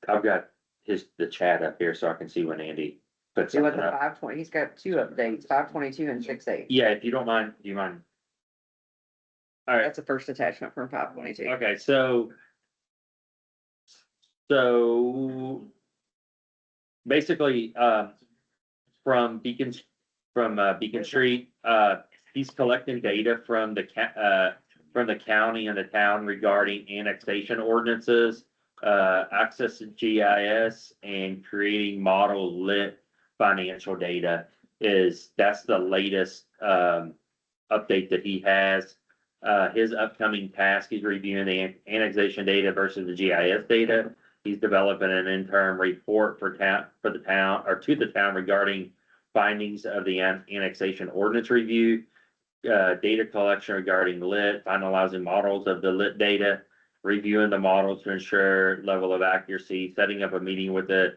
I've got the chat up here so I can see when Andy puts See what something the up. 520, he's got two updates, 522 and 68. Yeah, if you don't mind, do you mind? All right, That's the first attachment from 522. okay, so basically, from Beacon Street, he's collecting data from the county and the town regarding annexation ordinances, access to GIS and creating model lit financial data that's the latest, update that he has. His upcoming task is reviewing the annexation data versus the GIS data. He's developing an interim report to the town regarding findings of the annexation ordinance review, data collection regarding lit, finalizing models of the lit data, reviewing the models to ensure level of accuracy, setting up a meeting with the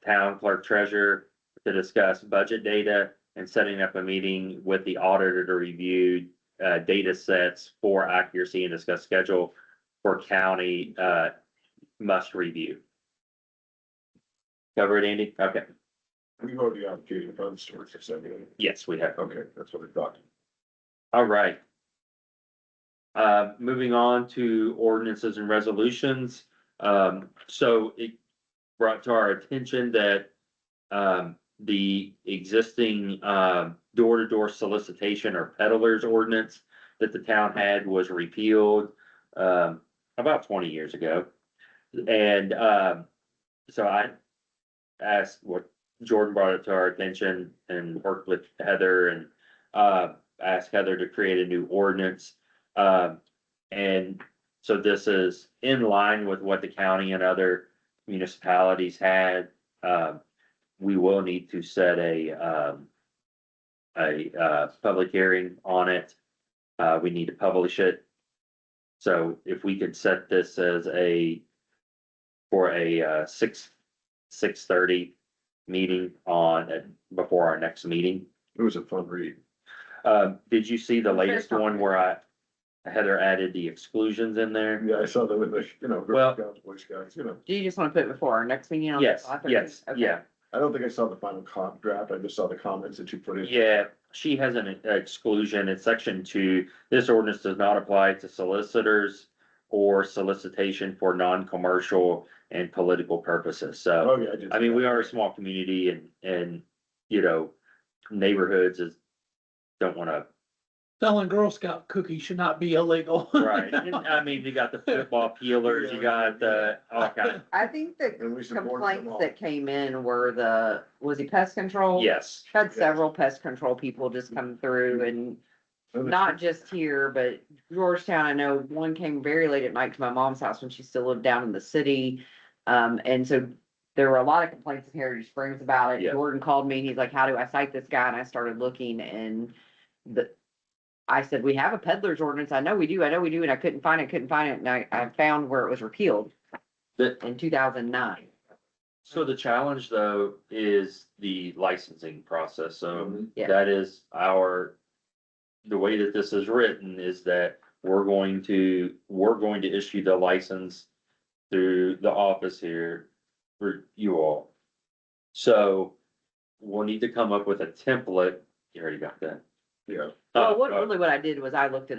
town clerk treasurer to discuss budget data, and setting up a meeting with the auditor to review data sets for accuracy and discuss schedule for county must review. Cover it, Andy? Okay, We've already allocated funds towards this, haven't we? yes, we have. Okay, that's what I thought. All right. Moving on to ordinances and resolutions. So it brought to our attention that the existing door-to-door solicitation or peddlers ordinance that the town had was repealed about 20 years ago. And so I asked Jordan brought it to our attention and worked with Heather and asked Heather to create a new ordinance. And so this is in line with what the county and other municipalities had. We will need to set a public hearing on it. We need to publish it. So if we could set this as for a 6:30 meeting before our next meeting. It was a fun read. Did you see the latest one where Heather added the exclusions in there? Yeah, I saw that with the, Girl Well- Scouts, Boy Scouts, Do you just want to put it before our next meeting on? Yes, 5:30? yes, Okay. yeah. I don't think I saw the final comp draft. I just saw the comments that you put in. Yeah, she has an exclusion in section 2. This ordinance does not apply to solicitors or solicitation for non-commercial and political purposes. So, Oh, yeah, I did. I mean, we are a small community and, you know, neighborhoods don't wanna, Selling Girl Scout cookies should not be illegal. right? And, I mean, you got the football peelers, you got the, all kinds. I think the And we support them complaints all. that came in were was he pest control? Yes, Had several pest control people just come through and not just here, but Georgetown, I know one came very late at night to my mom's house when she still lived down in the city. And so there were a lot of complaints in Heritage Springs about it. Yeah. Jordan called me and he's like, how do I cite this guy? And I started looking and I said, we have a peddler's ordinance. I know we do. And I couldn't find it. And I found where it was repealed But- in 2009. so the challenge though is the licensing process, so Mhm. Yeah. that is the way that this is written is that we're going to issue the license through the office here for you all. So we'll need to come up with a template, you already got that? Yeah. Well, what I did was I looked at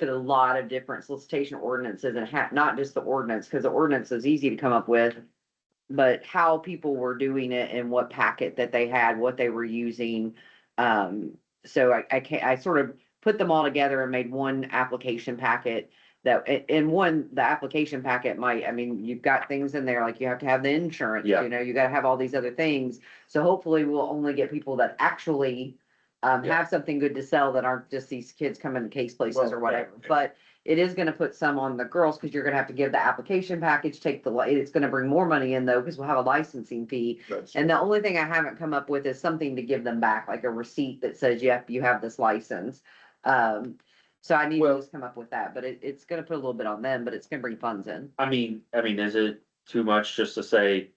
a lot of different solicitation ordinances and not just the ordinance, because the ordinance is easy to come up with, but how people were doing it and what packet that they had, what they were using. So I sort of put them all together and made one application packet the application packet you've got things in there, like you have to have the insurance, Yeah. you gotta have all these other things. So hopefully we'll only get people that actually have something good to sell that aren't just these kids coming to case places Well, or whatever. yeah. But it is gonna put some on the girls, cause you're gonna have to give the application package, it's gonna bring more money in though, cause we'll have a licensing fee. That's, And the only thing I haven't come up with is something to give them back, like a receipt that says, you have this license. So I need to Well- just come up with that, but it's gonna put a little bit on them, but it's gonna bring funds in. I mean, is it too much just to say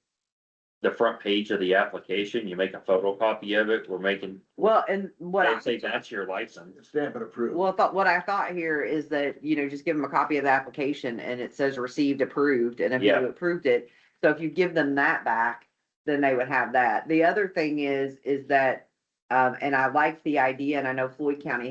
the front page of the application, you make a photocopy of it, we're making, Well, and what I. and say that's your license? stamp and approved. Well, what I thought here is that, just give them a copy of the application and it says received, approved, and if you Yeah. approved it. So if you give them that back, then they would have that. The other thing is that, and I like the idea, and I know Floyd County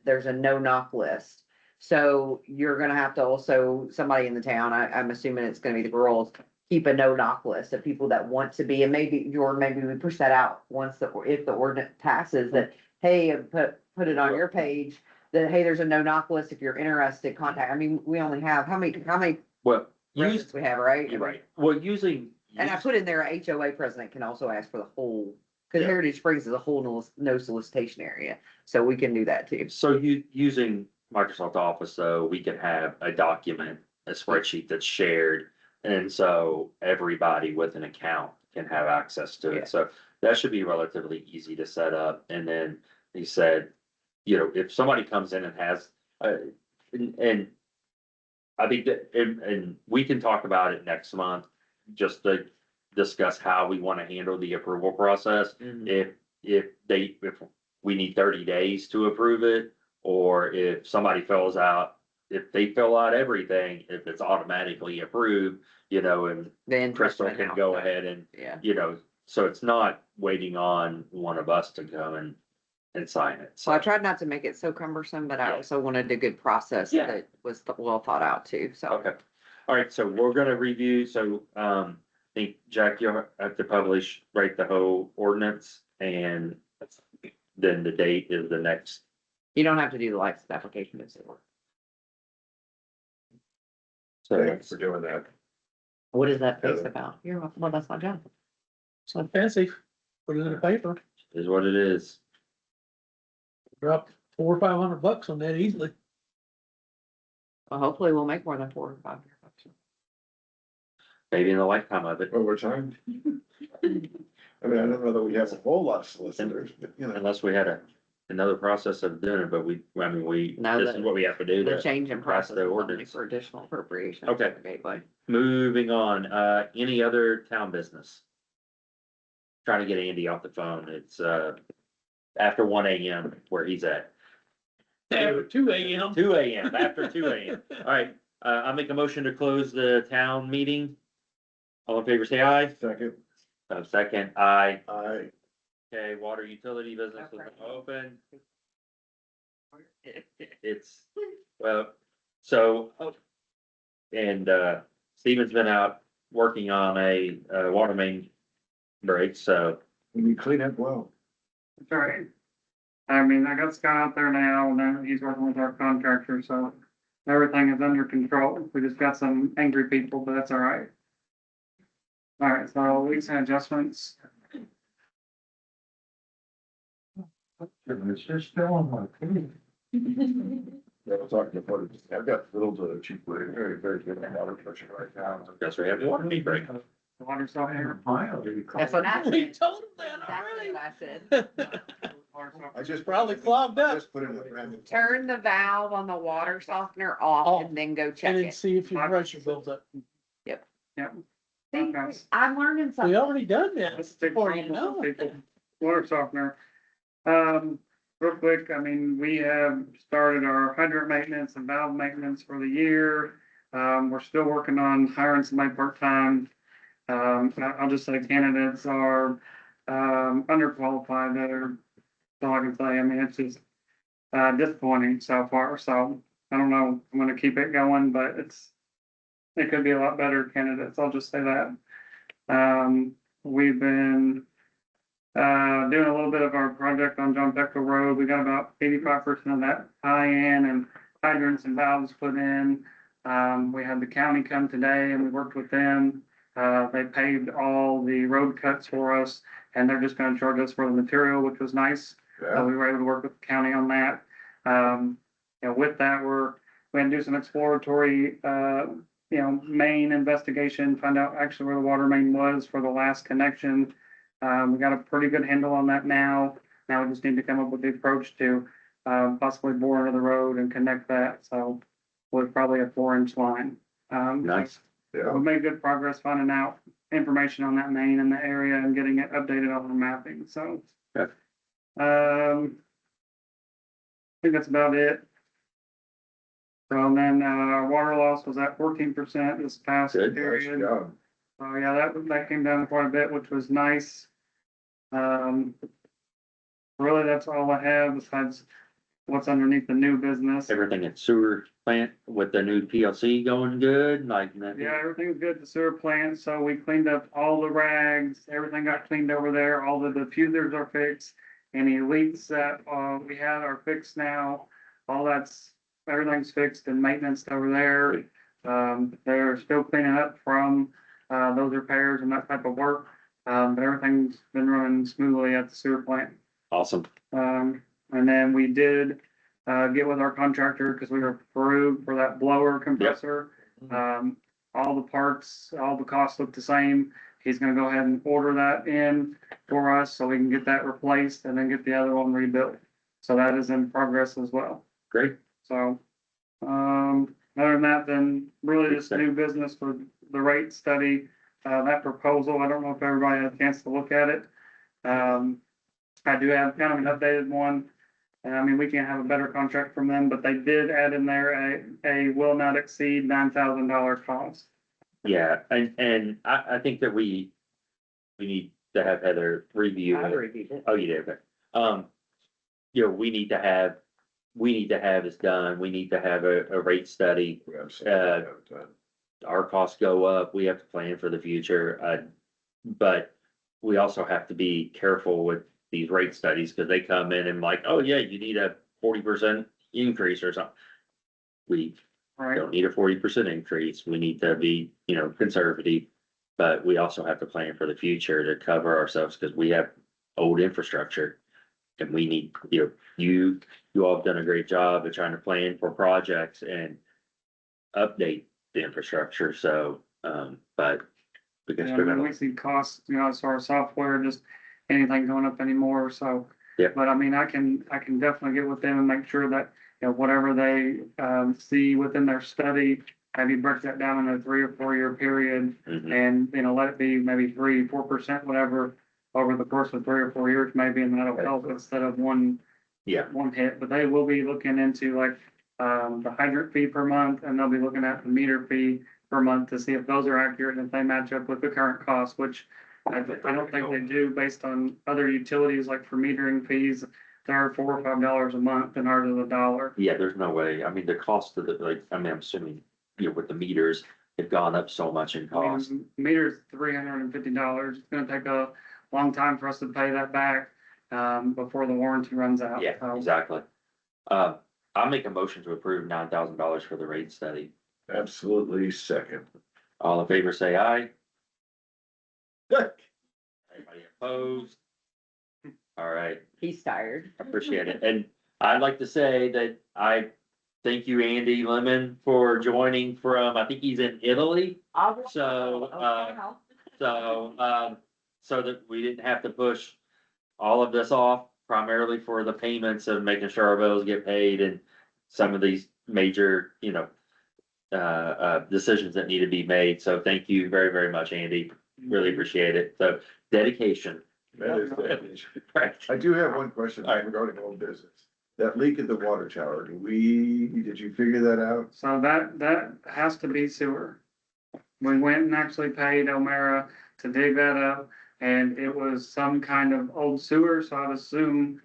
there's a no-knock list. So you're gonna have to also, somebody in the town, I'm assuming it's gonna be the girls, keep a no-knock list of people that want to be, and maybe we push that out if the ordinance passes, that, hey, put it on your page, that, hey, there's a no-knock list, if you're interested, contact, we only have, how many Well, residents we have, right? you're right, well, usually. And I put in there, a HOA president can also ask for the whole, cause Yeah. Heritage Springs is a whole no solicitation area, so we can do that too. So using Microsoft Office, though, we can have a document, a spreadsheet that's shared. And so everybody with an account can have access to Yeah. it. So that should be relatively easy to set up. And then he said, if somebody comes in and has, and I think that, and we can talk about it next month, just to discuss how we want to handle the approval process. Mhm. If we need 30 days to approve it, or if somebody fills out, if they fill out everything, if it's automatically approved, and The interest Crystal rate can now. go ahead and, Yeah. so it's not waiting on one of us to go and sign it. So I So, tried not to make it so cumbersome, but I Yeah. also wanted a good process Yeah. that was well thought out too, so. okay. All right, so we're gonna review, so, I think Jack, you'll have to write the whole ordinance, and then the date is the next. You don't have to do the license application. So, Thanks for doing that. What is that face Heather. about? Well, that's my job. It's not fancy. Put it in the paper, is what it is. drop $400 or $500 on that easily. Well, hopefully we'll make more than 4 or 5 years. Maybe in the lifetime of it, Over time. I don't know that we have a whole lot of solicitors, but unless we had another process of doing it, but No, this is what we have to do. The to- change in pass process the is only ordinance. for additional appropriation. Okay. Gateway. Moving on, any other town business? Trying to get Andy off the phone, it's, after 1 AM where he's at. After 2 AM. 2 AM, after 2 AM. All right, I make a motion to close the town meeting. All in favor, say aye. second, Second, aye. I, Okay, water utility business is open. It's, well, so. And, Steven's been out working on a, water main break, so. you clean up well. That's all right. I mean, I got Scott out there now, and then he's working with our contractor, so everything is under control. We just got some angry people, but that's all right. All right, so leaks and adjustments. It's just still on my feet. Yeah, I was talking about it. I've got a little bit of cheap, very, very good water pressure right now. Guess we have a water main break. The water softener. That's what I We said. told him that Exactly already. what I said. Water softener. I just. Probably clogged up. Just put in a brand new. Turn the valve on the water softener off and then go check And then it. see if your pressure builds up. Yep. See, Okay. I'm learning We something. already done that Let's take before you some know it. people. Water softener. Real quick, I mean, we have started our hydrant maintenance and valve maintenance for the year. We're still working on hiring somebody part-time. I'll just say candidates are, underqualified. That's all I can say. I mean, it's just, disappointing so far. So I don't know. I'm gonna keep it going, but it could be a lot better candidates. I'll just say that. We've been doing a little bit of our project on John Peckle Road. We got about 85% of that tie-in and hydrants and valves put in. We had the county come today and we worked with them. They paved all the road cuts for us and they're just gonna charge us for the material, which was nice. Yeah. We were able to work with the county on that. With that, we're gonna do some exploratory, main investigation, find out actually where the water main was for the last connection. We got a pretty good handle on that now. Now we just need to come up with the approach to, possibly bore under the road and connect that. So with probably a 4-inch line. Nice. Yeah. We made good progress finding out information on that main in the area and getting it updated on the mapping, so. Okay. I think that's about it. So and then, our water loss was at 14% this past Good. Nice period. job. So yeah, that came down quite a bit, which was nice. Really, that's all I have besides what's underneath the new business. Everything at sewer plant with the new PLC going good, like that. Yeah, everything's good at the sewer plant, so we cleaned up all the rags, everything got cleaned over there, all the diffusers are fixed. Any leaks that, we had are fixed now, everything's fixed and maintenance over there. They're still cleaning up from, those repairs and that type of work. But everything's been running smoothly at the sewer plant. Awesome. And then we did, get with our contractor, cause we were approved for that blower compressor. All the parts, all the costs look the same. He's gonna go ahead and order that in for us so we can get that replaced and then get the other one rebuilt. So that is in progress as well. Great. So, other than that, then really just new business for the rate study. That proposal, I don't know if everybody had a chance to look at it. I do have kind of an updated one. And I mean, we can have a better contract from them, but they did add in there a will not exceed $9,000 cost. Yeah, and I think that we need to have Heather review I it. reviewed it. Oh, you did, okay. We need to have this done. We need to have a rate study. We absolutely have to. Our costs go up. We have to plan for the future. But we also have to be careful with these rate studies because they come in and like, oh yeah, you need a 40% increase or something. We Right. don't need a 40% increase. We need to be, conservative. But we also have to plan for the future to cover ourselves because we have old infrastructure. And we need, you all have done a great job of trying to plan for projects and update the infrastructure. So, but we can Yeah, I spend mean, we it. see costs, as far as software, just anything going up anymore, so. Yeah. But I mean, I can definitely get with them and make sure that, whatever they, see within their study, maybe break that down in a 3 or 4 year period Mhm. and, let it be maybe 3-4%, whatever, over the course of 3 or 4 years maybe, and that'll help instead of one Yeah, hit. But they will be looking into like, the hydrant fee per month, and they'll be looking at the meter fee per month to see if those are accurate and if they match up with the current cost, which I don't think they do based on other utilities, like for metering fees, they're $4 or $5 a month and ours is $1. Yeah, there's no way. I mean, the cost of the, like, I mean, I'm assuming, you know, with the meters, they've gone up so much in I mean, cost. meter's $350. It's gonna take a long time for us to pay that back, before the warranty runs out. Yeah, So, exactly. I'll make a motion to approve $9,000 for the rate study. Absolutely second. All in favor, say aye. Good. Anybody opposed? All right, He's tired. appreciate it. And I'd like to say that I thank you, Andy Lemon, for joining from, I think he's in Italy. So, so that we didn't have to push all of this off primarily for the payments of making sure our bills get paid and some of these major, you know, decisions that need to be made. So thank you very, very much, Andy. Really appreciate it. So dedication. That is dedication. Right. I do have one question All right. regarding old business. That leak at the water tower, did you figure that out? So that has to be sewer. We went and actually paid Omera to dig that up, and it was some kind of old sewer, so I'd assume,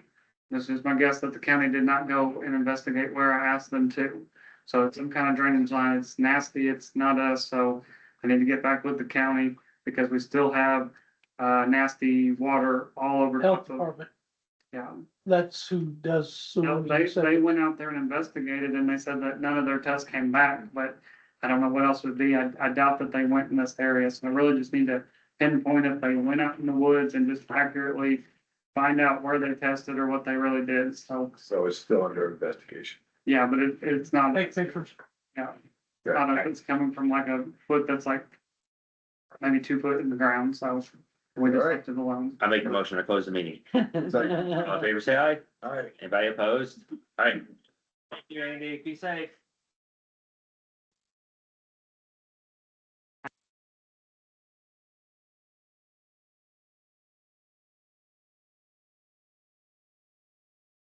this is my guess, that the county did not go and investigate where I asked them to. So it's some kind of drainage line, it's nasty, it's not us, so I need to get back with the county, because we still have, nasty water all over. Health top of- Department, Yeah. that's who does. No, sewers and they septic. went out there and investigated and they said that none of their tests came back, but I don't know what else would be. I doubt that they went in this area, so I really just need to pinpoint if they went out in the woods and just accurately find out where they tested or what they really did, so, So it's still under investigation. yeah, but it's not, Take pictures. yeah. I don't know if it's coming from like a foot that's like maybe 2 foot in the ground, so we just left it alone. I make the motion to close the meeting. All in Second. favor, say aye. All right. Anybody opposed? All right. Thank you, Andy. Be safe.